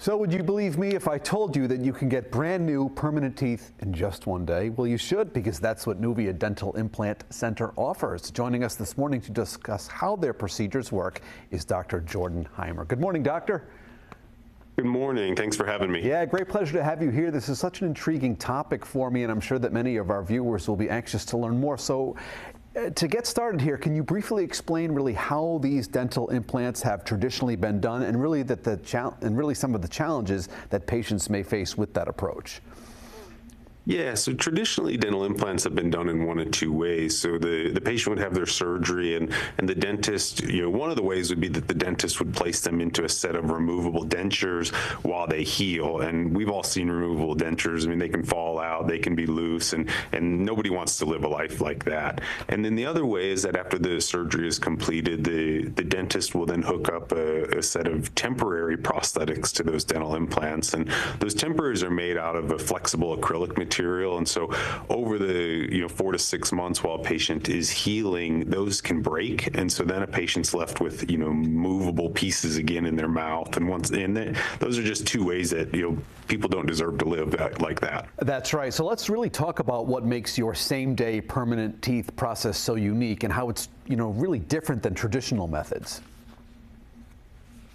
So would you believe me if I told you that you can get brand new permanent teeth in just one day? Well, you should, because that's what Nuvia Dental Implant Center offers. Joining us this morning to discuss how their procedures work is Dr. Jordan Heimer. Good morning, doctor. Good morning. Thanks for having me. Yeah, great pleasure to have you here. This is such an intriguing topic for me, and I'm sure that many of our viewers will be anxious to learn more. So to get started here, can you briefly explain really how these dental implants have traditionally been done, and really some of the challenges that patients may face with that approach? Yeah, so traditionally dental implants have been done in one of two ways. So the patient would have their surgery and the dentist, one of the ways would be that the dentist would place them into a set of removable dentures while they heal. And we've all seen removable dentures. I mean, they can fall out, they can be loose, and nobody wants to live a life like that. And then the other way is that after the surgery is completed, the dentist will then hook up a set of temporary prosthetics to those dental implants. And those temporaries are made out of a flexible acrylic material. And so over the 4 to 6 months while a patient is healing, those can break. And so then a patient's left with movable pieces again in their mouth. And those are just two ways that people don't deserve to live like that. That's right. So let's really talk about what makes your same-day permanent teeth process so unique and how it's really different than traditional methods.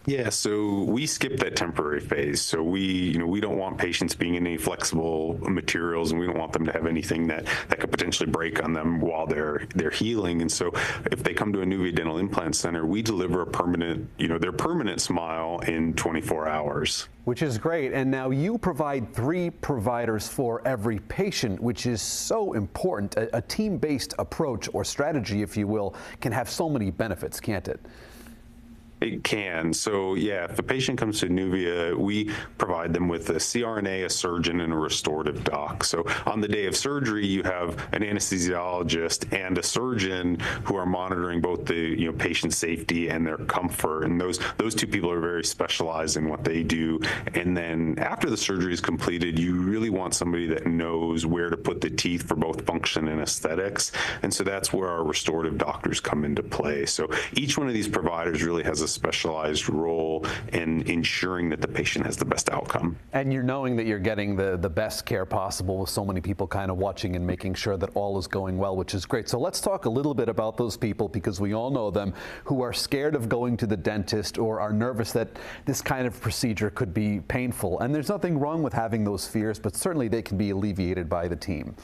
Yeah, so we skip that temporary phase. So we don't want patients being in any flexible materials, and we don't want them to have anything that could potentially break on them while they're healing. And so if they come to a Nuvia Dental Implant Center, we deliver a permanent, their permanent smile in 24 hours. Which is great. And now you provide 3 providers for every patient, which is so important. A team-based approach or strategy, if you will, can have so many benefits, can't it? It can. So yeah, if a patient comes to Nuvia, we provide them with a CRNA, a surgeon, and a restorative doc. So on the day of surgery, you have an anesthesiologist and a surgeon who are monitoring both the patient safety and their comfort. And those two people are very specialized in what they do. And then after the surgery is completed, you really want somebody that knows where to put the teeth for both function and aesthetics. And so that's where our restorative doctors come into play. So each one of these providers really has a specialized role in ensuring that the patient has the best outcome. And you're knowing that you're getting the best care possible with so many people kind of watching and making sure that all is going well, which is great. So let's talk a little bit about those people, because we all know them, who are scared of going to the dentist or are nervous that this kind of procedure could be painful. And there's nothing wrong with having those fears, but certainly they can be alleviated by the team.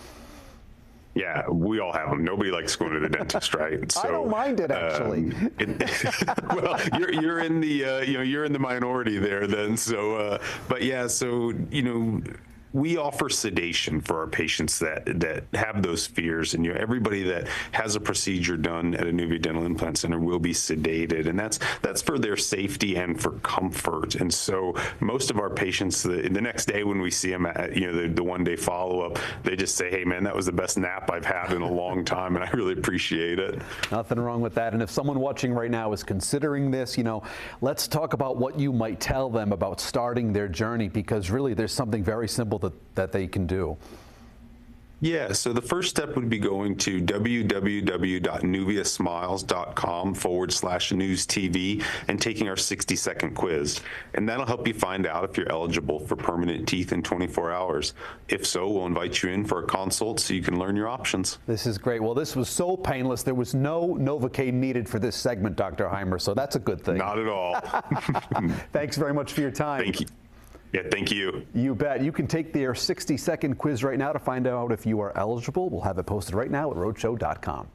Yeah, we all have them. Nobody likes going to the dentist, right? So, I don't mind it, actually. Well, you're in the you're in the minority there then. So, but yeah, so we offer sedation for our patients that have those fears, and everybody that has a procedure done at a Nuvia Dental Implant Center will be sedated, and that's for their safety and for comfort. And so most of our patients, the next day when we see them at the one-day follow-up, they just say, "Hey man, that was the best nap I've had in a long time, and I really appreciate it." Nothing wrong with that. And if someone watching right now is considering this, let's talk about what you might tell them about starting their journey, because really there's something very simple that they can do. Yeah, so the first step would be going to www.nuviasmiles.com/newstv and taking our 60-second quiz. And that'll help you find out if you're eligible for permanent teeth in 24 hours. If so, we'll invite you in for a consult so you can learn your options. This is great. Well, this was so painless. There was no Novocaine needed for this segment, Dr. Heimer, so that's a good thing. Not at all. Thanks very much for your time. Thank you. Yeah, thank you. You bet. You can take their 60-second quiz right now to find out if you are eligible. We'll have it posted right now at rhodeshow.com.